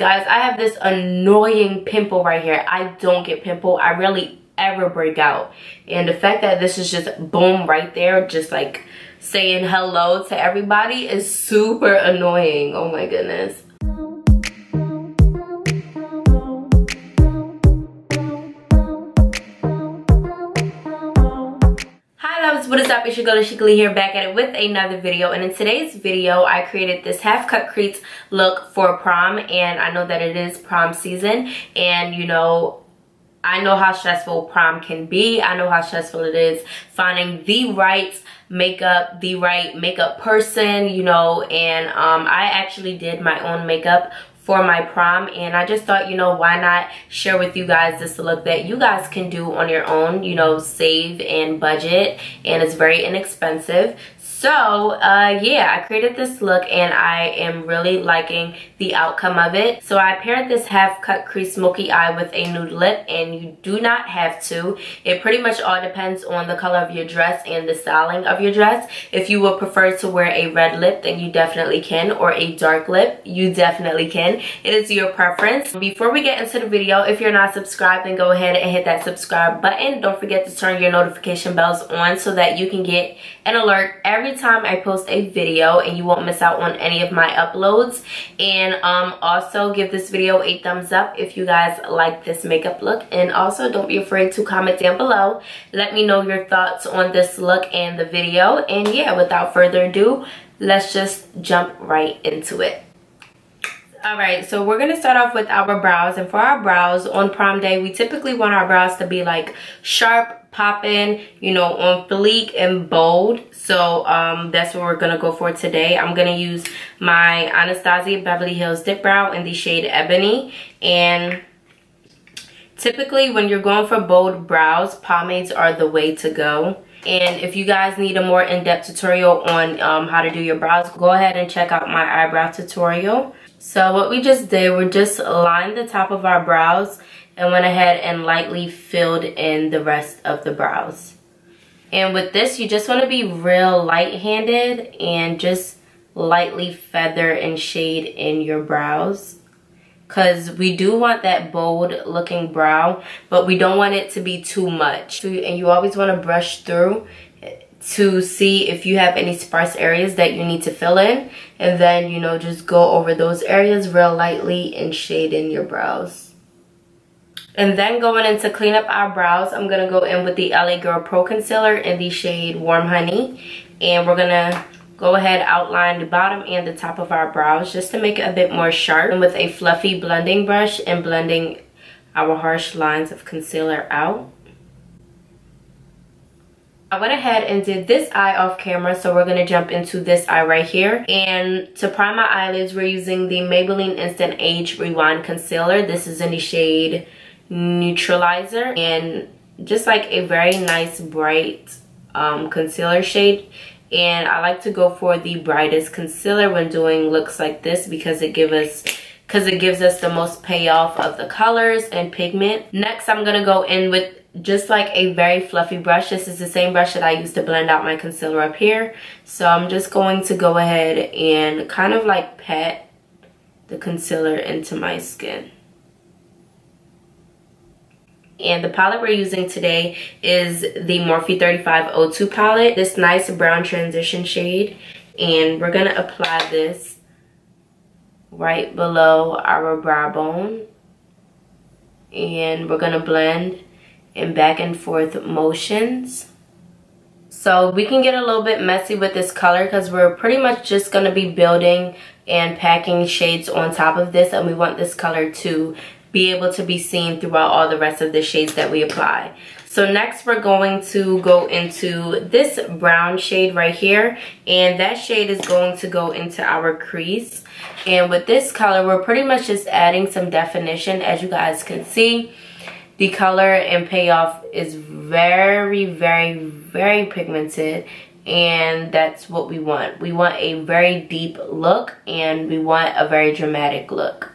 Guys, I have this annoying pimple right here. I don't get pimple. I rarely ever break out. And the fact that this is just boom right there, just like saying hello to everybody, is super annoying. Oh my goodness. What is up? It's your girl AshecaLee here, back at it with another video. And in today's video, I created this half cut crease look for prom, and I know that it is prom season, and you know, I know how stressful prom can be. I know how stressful it is finding the right makeup, the right makeup person, you know, and I actually did my own makeup for my prom, and I just thought, you know, why not share with you guys this look that you guys can do on your own, you know, save and budget, and it's very inexpensive. So yeah, I created this look and I am really liking the outcome of it. So I paired this half cut crease smoky eye with a nude lip, and you do not have to. It pretty much all depends on the color of your dress and the styling of your dress. If you would prefer to wear a red lip, then you definitely can, or a dark lip, you definitely can. It is your preference. Before we get into the video, if you're not subscribed, then go ahead and hit that subscribe button. Don't forget to turn your notification bells on so that you can get an alert every time I post a video and you won't miss out on any of my uploads. And also give this video a thumbs up if you guys like this makeup look, and also don't be afraid to comment down below. Let me know your thoughts on this look and the video. And yeah, without further ado, let's just jump right into it. Alright, so we're going to start off with our brows. And for our brows on prom day, we typically want our brows to be like sharp, popping, you know, on fleek and bold. So that's what we're going to go for today. I'm going to use my Anastasia Beverly Hills Dip Brow in the shade Ebony. And typically when you're going for bold brows, pomades are the way to go. And if you guys need a more in-depth tutorial on how to do your brows, go ahead and check out my eyebrow tutorial. So what we just did, we just lined the top of our brows and went ahead and lightly filled in the rest of the brows. And with this, you just want to be real light-handed and just lightly feather and shade in your brows, because we do want that bold looking brow, but we don't want it to be too much. And you always want to brush through to see if you have any sparse areas that you need to fill in, and then, you know, just go over those areas real lightly and shade in your brows. And then going in to clean up our brows, I'm going to go in with the L.A Girl Pro Concealer in the shade Warm Honey, and we're going to go ahead, outline the bottom and the top of our brows just to make it a bit more sharp, and with a fluffy blending brush and blending our harsh lines of concealer out. I went ahead and did this eye off camera, so we're going to jump into this eye right here. And to prime my eyelids, we're using the Maybelline Instant Age Rewind Concealer. This is in the shade Neutralizer, and just like a very nice bright concealer shade. And I like to go for the brightest concealer when doing looks like this, because it gives us the most payoff of the colors and pigment. Next, I'm going to go in with just like a very fluffy brush. This is the same brush that I used to blend out my concealer up here. So I'm just going to go ahead and kind of like pat the concealer into my skin. And the palette we're using today is the Morphe 3502 palette, this nice brown transition shade. And we're going to apply this right below our brow bone. And we're going to blend in back and forth motions. So we can get a little bit messy with this color because we're pretty much just going to be building and packing shades on top of this, and we want this color to be able to be seen throughout all the rest of the shades that we apply. So next we're going to go into this brown shade right here, and that shade is going to go into our crease. And with this color, we're pretty much just adding some definition. As you guys can see, the color and payoff is very, very, very pigmented, and that's what we want. We want a very deep look, and we want a very dramatic look.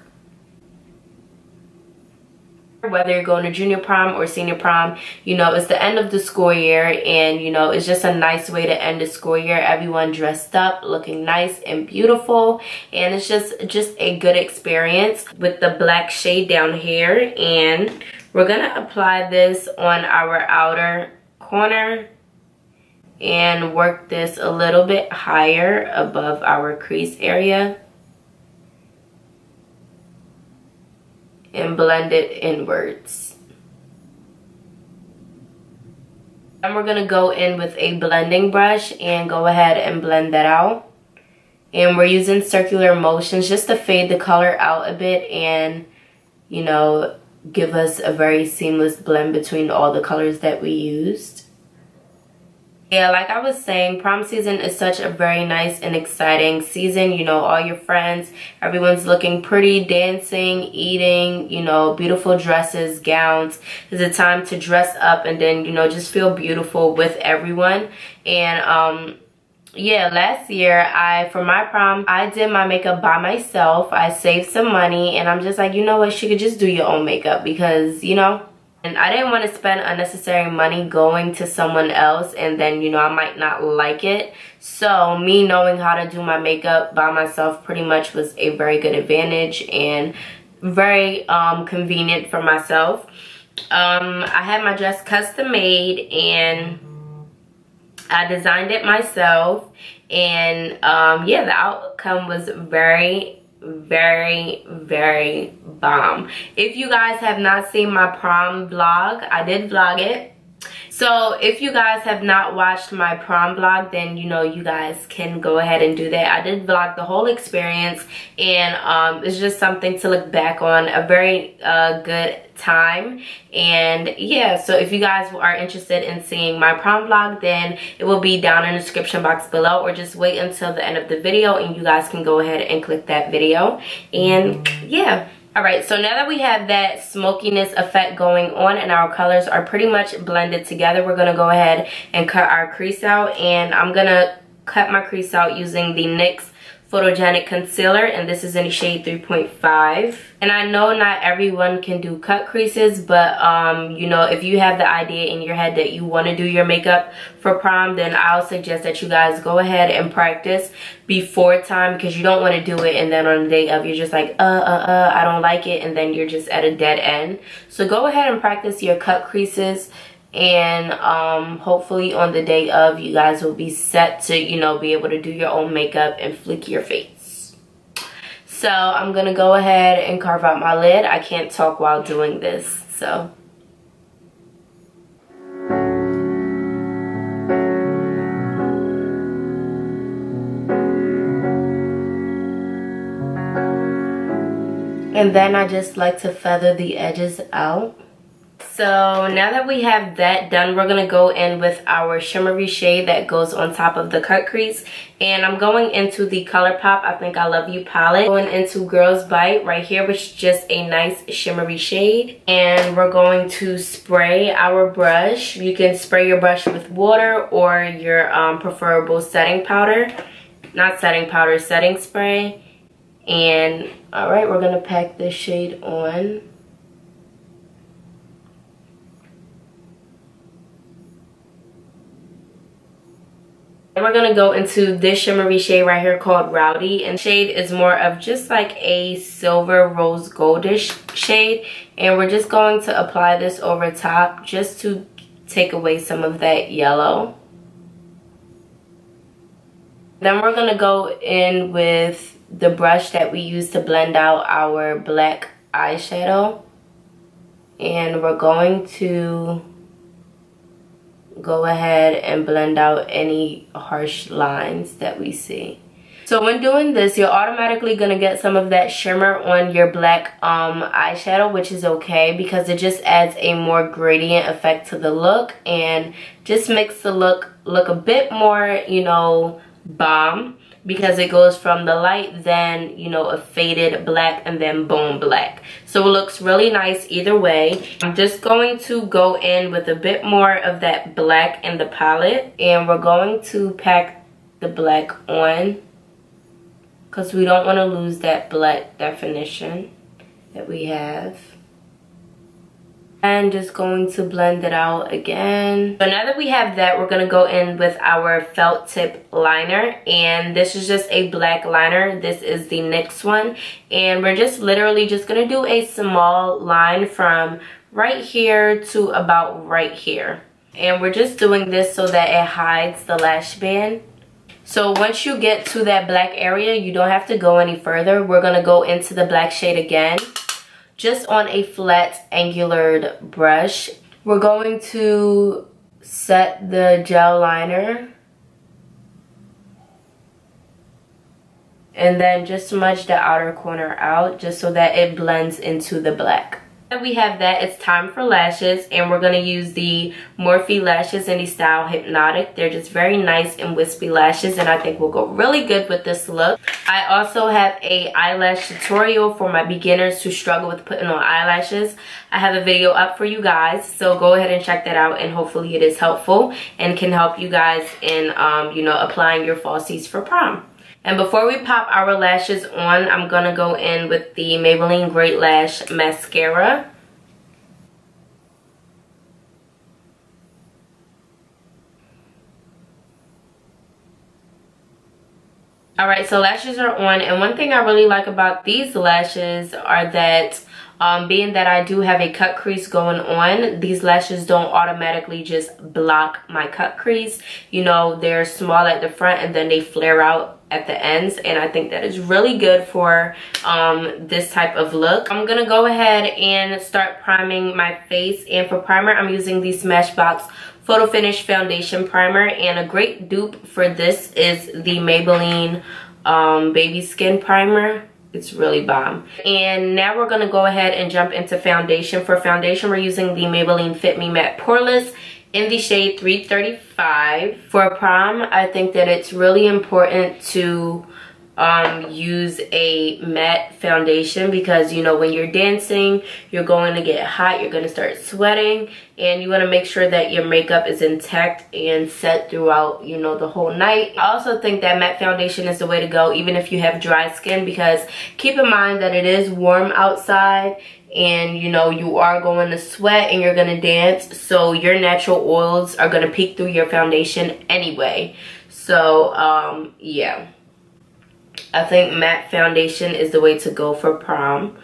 Whether you're going to junior prom or senior prom, you know, it's the end of the school year, and you know, it's just a nice way to end the school year. Everyone dressed up, looking nice and beautiful, and it's just a good experience. With the black shade down here, and we're gonna apply this on our outer corner and work this a little bit higher above our crease area and blend it inwards. And we're gonna go in with a blending brush and go ahead and blend that out. And we're using circular motions just to fade the color out a bit and, you know, give us a very seamless blend between all the colors that we used. Yeah, like I was saying, prom season is such a very nice and exciting season. You know, all your friends, everyone's looking pretty, dancing, eating, you know, beautiful dresses, gowns. It's a time to dress up and then, you know, just feel beautiful with everyone. And yeah, last year for my prom, I did my makeup by myself. I saved some money, and I'm just like, you know what, you could just do your own makeup because, you know, and I didn't want to spend unnecessary money going to someone else and then, you know, I might not like it. So me knowing how to do my makeup by myself pretty much was a very good advantage and very convenient for myself. I had my dress custom made and I designed it myself, and yeah, the outcome was very bomb. If you guys have not seen my prom vlog, I did vlog it. So if you guys have not watched my prom vlog, then you know you guys can go ahead and do that. I did vlog the whole experience, and it's just something to look back on. A very good time. And yeah, so if you guys are interested in seeing my prom vlog, then it will be down in the description box below, or just wait until the end of the video and you guys can go ahead and click that video. And yeah. Alright, so now that we have that smokiness effect going on and our colors are pretty much blended together, we're going to go ahead and cut our crease out. And I'm going to cut my crease out using the NYX Photogenic Concealer, and this is in the shade 3.5. And I know not everyone can do cut creases, but you know, if you have the idea in your head that you want to do your makeup for prom, then I'll suggest that you guys go ahead and practice before time, because you don't want to do it and then on the day of you're just like I don't like it, and then you're just at a dead end. So go ahead and practice your cut creases, and hopefully on the day of you guys will be set to, you know, be able to do your own makeup and flick your face. So I'm gonna go ahead and carve out my lid. I can't talk while doing this, so and then I just like to feather the edges out. So now that we have that done, we're going to go in with our shimmery shade that goes on top of the cut crease. And I'm going into the COlouepop I Think I Love You palette. Going into Girls Bite right here, which is just a nice shimmery shade. And we're going to spray our brush. You can spray your brush with water or your preferable setting powder. Not setting powder, setting spray. And alright, we're going to pack this shade on. And we're going to go into this shimmery shade right here called Rowdy. And shade is more of just like a silver rose goldish shade. And we're just going to apply this over top just to take away some of that yellow. Then we're going to go in with the brush that we use to blend out our black eyeshadow. And we're going to go ahead and blend out any harsh lines that we see. So when doing this, you're automatically going to get some of that shimmer on your black eyeshadow, which is okay because it just adds a more gradient effect to the look and just makes the look a bit more, you know, bomb, because it goes from the light, then, you know, a faded black, and then bone black. So it looks really nice either way. I'm just going to go in with a bit more of that black in the palette, and we're going to pack the black on because we don't want to lose that black definition that we have. And just going to blend it out again. So now that we have that, we're gonna go in with our felt tip liner, and this is just a black liner. This is the NYX one, and we're just literally just gonna do a small line from right here to about right here. And we're just doing this so that it hides the lash band. So once you get to that black area, you don't have to go any further. We're gonna go into the black shade again, just on a flat angular brush. We're going to set the gel liner and then just smudge the outer corner out just so that it blends into the black. Now we have that, it's time for lashes, and we're going to use the Morphe lashes in the style Hypnotic. They're just very nice and wispy lashes, and I think will go really good with this look. I also have a eyelash tutorial for my beginners who struggle with putting on eyelashes. I have a video up for you guys, so go ahead and check that out, and hopefully it is helpful and can help you guys in you know, applying your falsies for prom. And before we pop our lashes on, I'm going to go in with the Maybelline Great Lash Mascara. Alright, so lashes are on, and one thing I really like about these lashes are that being that I do have a cut crease going on, these lashes don't automatically just block my cut crease. You know, they're small at the front and then they flare out at the ends, and I think that is really good for this type of look. I'm gonna go ahead and start priming my face, and for primer I'm using the Smashbox Photo Finish Foundation Primer, and a great dupe for this is the Maybelline Baby Skin Primer. It's really bomb. And now we're gonna go ahead and jump into foundation. For foundation, we're using the Maybelline Fit Me Matte Poreless in the shade 335. For prom, I think that it's really important to use a matte foundation, because you know, when you're dancing, you're going to get hot, you're going to start sweating, and you want to make sure that your makeup is intact and set throughout, you know, the whole night. I also think that matte foundation is the way to go, even if you have dry skin, because keep in mind that it is warm outside, and you know, you are going to sweat and you're going to dance, so your natural oils are going to peek through your foundation anyway. So yeah, I think matte foundation is the way to go for prom,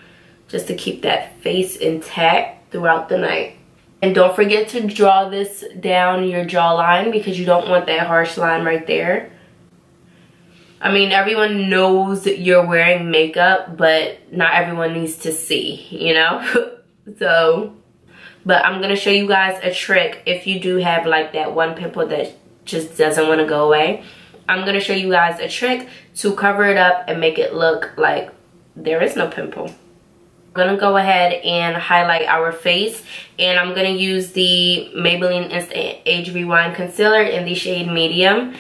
just to keep that face intact throughout the night. And don't forget to draw this down your jawline, because you don't want that harsh line right there. I mean, everyone knows that you're wearing makeup, but not everyone needs to see, you know? So, but I'm gonna show you guys a trick if you do have like that one pimple that just doesn't want to go away. I'm gonna show you guys a trick to cover it up and make it look like there is no pimple. I'm gonna go ahead and highlight our face, and I'm gonna use the Maybelline Instant Age Rewind Concealer in the shade Medium.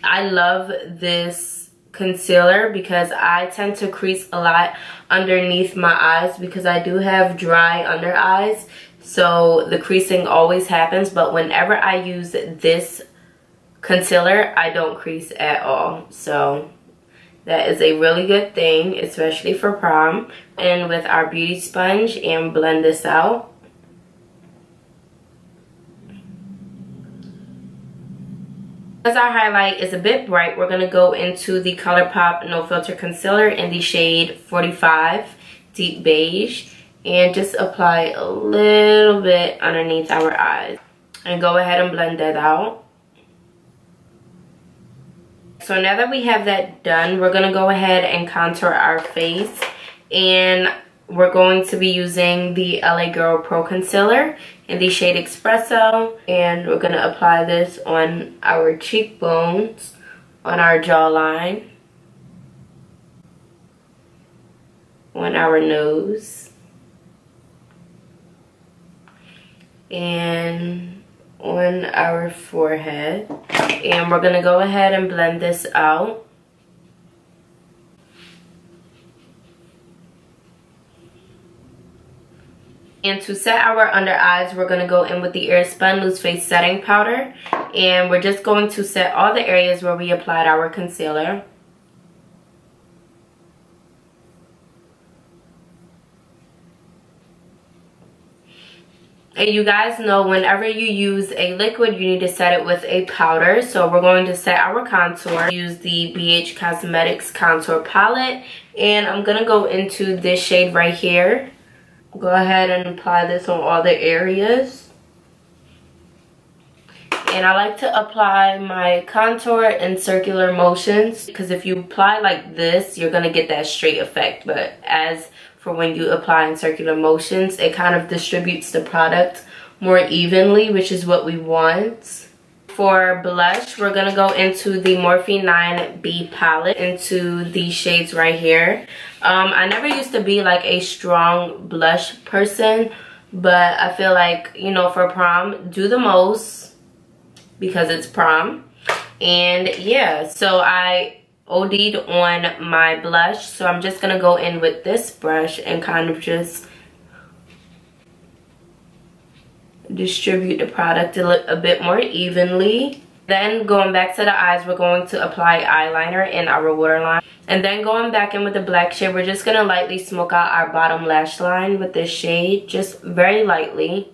I love this concealer because I tend to crease a lot underneath my eyes, because I do have dry under eyes, so the creasing always happens. But whenever I use this concealer, I don't crease at all, so that is a really good thing, especially for prom. And with our beauty sponge, and blend this out. Because our highlight is a bit bright, we're going to go into the COlouepop No Filter Concealer in the shade 45 Deep Beige, and just apply a little bit underneath our eyes and go ahead and blend that out. So now that we have that done, we're going to go ahead and contour our face, and we're going to be using the L.A Girl Pro Concealer in the shade Expresso, and we're going to apply this on our cheekbones, on our jawline, on our nose, and on our forehead. And we're going to go ahead and blend this out. And to set our under eyes, we're going to go in with the Airspun Loose Face Setting Powder. And we're just going to set all the areas where we applied our concealer. And you guys know whenever you use a liquid, you need to set it with a powder. So we're going to set our contour. Use the BH Cosmetics contour palette. And I'm going to go into this shade right here. Go ahead and apply this on all the areas. And I like to apply my contour in circular motions, because if you apply like this, you're going to get that straight effect. But as for when you apply in circular motions, it kind of distributes the product more evenly, which is what we want. For blush, we're going to go into the Morphe 9B palette, into these shades right here. I never used to be like a strong blush person, but I feel like, you know, for prom, do the most because it's prom. And yeah, so I OD'd on my blush, so I'm just going to go in with this brush and kind of just distribute the product a bit more evenly. Then going back to the eyes, we're going to apply eyeliner in our waterline. And then going back in with the black shade, we're just going to lightly smoke out our bottom lash line with this shade, just very lightly.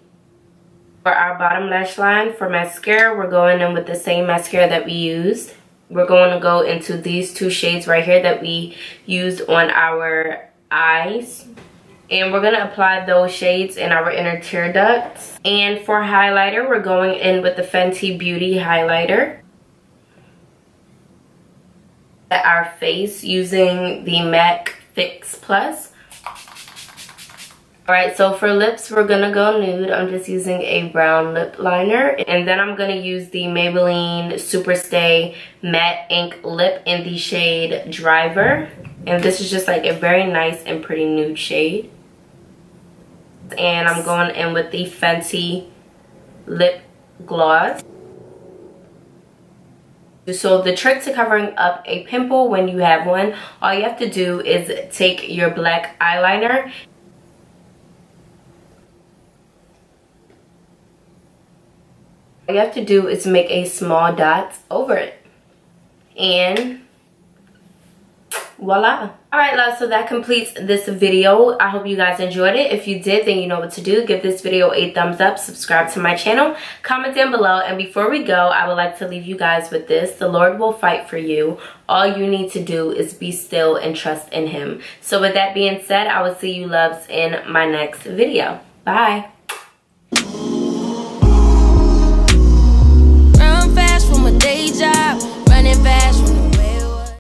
For our bottom lash line, for mascara, we're going in with the same mascara that we used. We're going to go into these two shades right here that we used on our eyes. And we're going to apply those shades in our inner tear ducts. And for highlighter, we're going in with the Fenty Beauty highlighter. Our face using the MAC Fix Plus. Alright, so for lips, we're going to go nude. I'm just using a brown lip liner. And then I'm going to use the Maybelline Super Stay Matte Ink Lip in the shade Driver. And this is just like a very nice and pretty nude shade. And I'm going in with the Fenty Lip Gloss. So the trick to covering up a pimple when you have one, all you have to do is take your black eyeliner. All you have to do is make a small dot over it. And voila. Alright, love, so that completes this video. I hope you guys enjoyed it. If you did, then you know what to do. Give this video a thumbs up, subscribe to my channel, comment down below, and before we go, I would like to leave you guys with this. The Lord will fight for you. All you need to do is be still and trust in Him. So with that being said, I will see you loves in my next video. Bye.